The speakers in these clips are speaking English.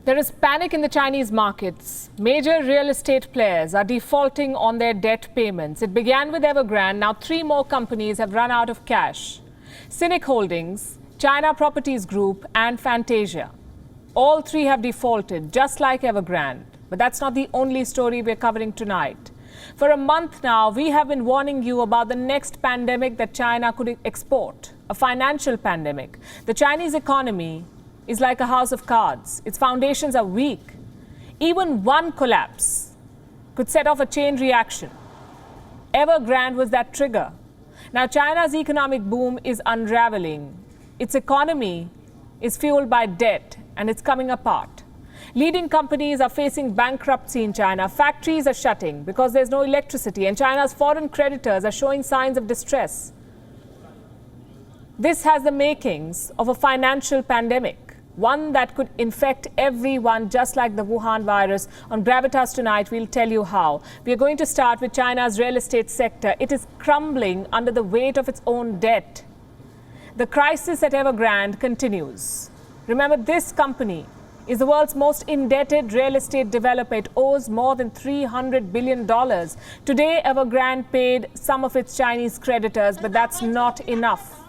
There is panic in the Chinese markets. Major real estate players are defaulting on their debt payments. It began with Evergrande. Now 3 more companies have run out of cash. Cynic Holdings, China Properties Group and Fantasia. All 3 have defaulted, just like Evergrande. But that's not the only story we're covering tonight. For a month now, we have been warning you about the next pandemic that China could export, a financial pandemic. The Chinese economy is like a house of cards. Its foundations are weak. Even one collapse could set off a chain reaction. Evergrande was that trigger. Now China's economic boom is unraveling. Its economy is fueled by debt and it's coming apart. Leading companies are facing bankruptcy in China. Factories are shutting because there's no electricity, and China's foreign creditors are showing signs of distress. This has the makings of a financial pandemic, one that could infect everyone, just like the Wuhan virus. On Gravitas tonight, we'll tell you how. We are going to start with China's real estate sector. It is crumbling under the weight of its own debt. The crisis at Evergrande continues. Remember, this company is the world's most indebted real estate developer. It owes more than $300 billion. Today, Evergrande paid some of its Chinese creditors, but that's not enough.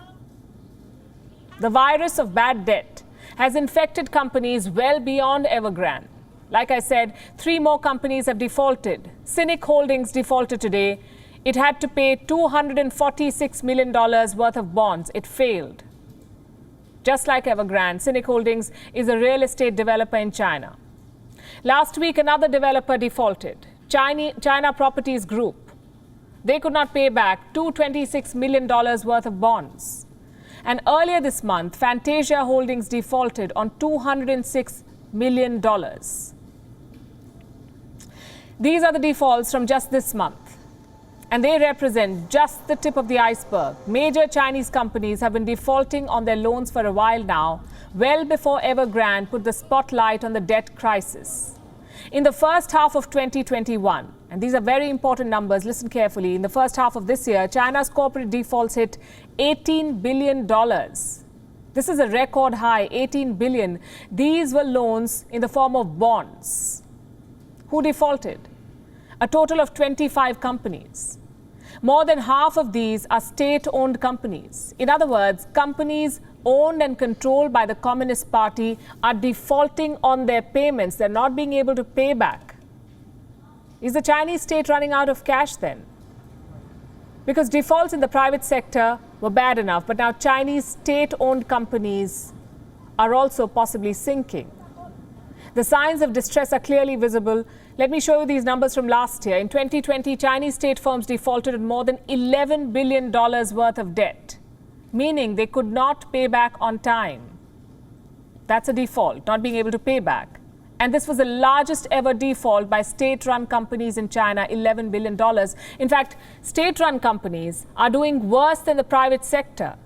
The virus of bad debt has infected companies well beyond Evergrande. Like I said, 3 more companies have defaulted. Cynic Holdings defaulted today. It had to pay $246 million worth of bonds. It failed. Just like Evergrande, Cynic Holdings is a real estate developer in China. Last week, another developer defaulted, China Properties Group. They could not pay back $226 million worth of bonds. And earlier this month, Fantasia Holdings defaulted on $206 million. These are the defaults from just this month. And they represent just the tip of the iceberg. Major Chinese companies have been defaulting on their loans for a while now, well before Evergrande put the spotlight on the debt crisis. In the first half of 2021, and these are very important numbers, listen carefully, in the first half of this year, China's corporate defaults hit $18 billion. This is a record high, 18 billion. These were loans in the form of bonds. Who defaulted? A total of 25 companies. More than half of these are state-owned companies. In other words, companies owned and controlled by the Communist Party are defaulting on their payments. They're not being able to pay back. Is the Chinese state running out of cash then? Because defaults in the private sector were bad enough, but now Chinese state-owned companies are also possibly sinking. The signs of distress are clearly visible. Let me show you these numbers from last year. In 2020, Chinese state firms defaulted on more than $11 billion worth of debt, meaning they could not pay back on time. That's a default, not being able to pay back. And this was the largest ever default by state-run companies in China, $11 billion. In fact, state-run companies are doing worse than the private sector.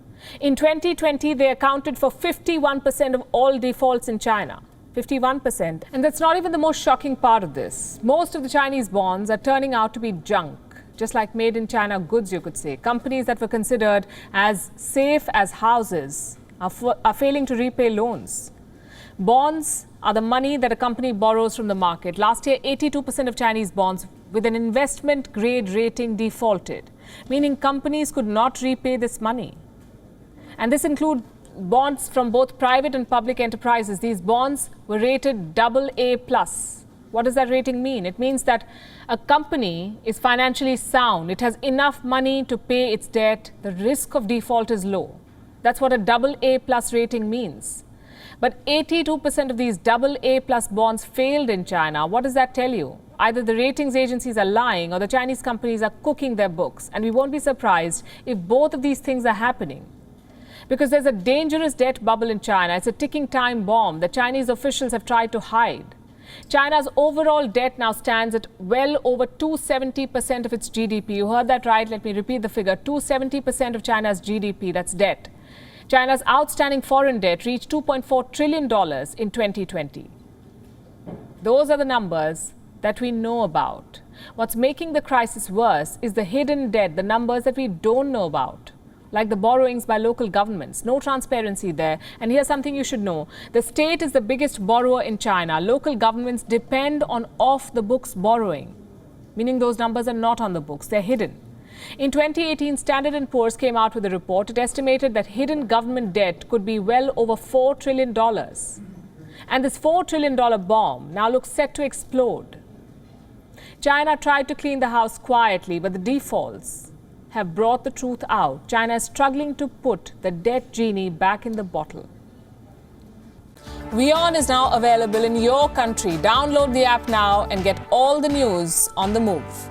In 2020, they accounted for 51% of all defaults in China. 51%. And that's not even the most shocking part of this. Most of the Chinese bonds are turning out to be junk, just like made in China goods, you could say. Companies that were considered as safe as houses are failing to repay loans. Bonds are the money that a company borrows from the market. Last year, 82% of Chinese bonds with an investment grade rating defaulted, meaning companies could not repay this money. And this includes bonds from both private and public enterprises. These bonds were rated AA+. What does that rating mean? It means that a company is financially sound. It has enough money to pay its debt. The risk of default is low. That's what a AA+ rating means. But 82% of these AA+ bonds failed in China. What does that tell you? Either the ratings agencies are lying or the Chinese companies are cooking their books. And we won't be surprised if both of these things are happening. Because there's a dangerous debt bubble in China. It's a ticking time bomb that Chinese officials have tried to hide. China's overall debt now stands at well over 270% of its GDP. You heard that right. Let me repeat the figure. 270% of China's GDP, that's debt. China's outstanding foreign debt reached $2.4 trillion in 2020. Those are the numbers that we know about. What's making the crisis worse is the hidden debt, the numbers that we don't know about. like the borrowings by local governments. No transparency there. And here's something you should know. The state is the biggest borrower in China. Local governments depend on off-the-books borrowing, meaning those numbers are not on the books, they're hidden. In 2018, Standard & Poor's came out with a report. It estimated that hidden government debt could be well over $4 trillion. And this $4 trillion bomb now looks set to explode. China tried to clean the house quietly, but the defaults have brought the truth out. China is struggling to put the debt genie back in the bottle. WION is now available in your country. Download the app now and get all the news on the move.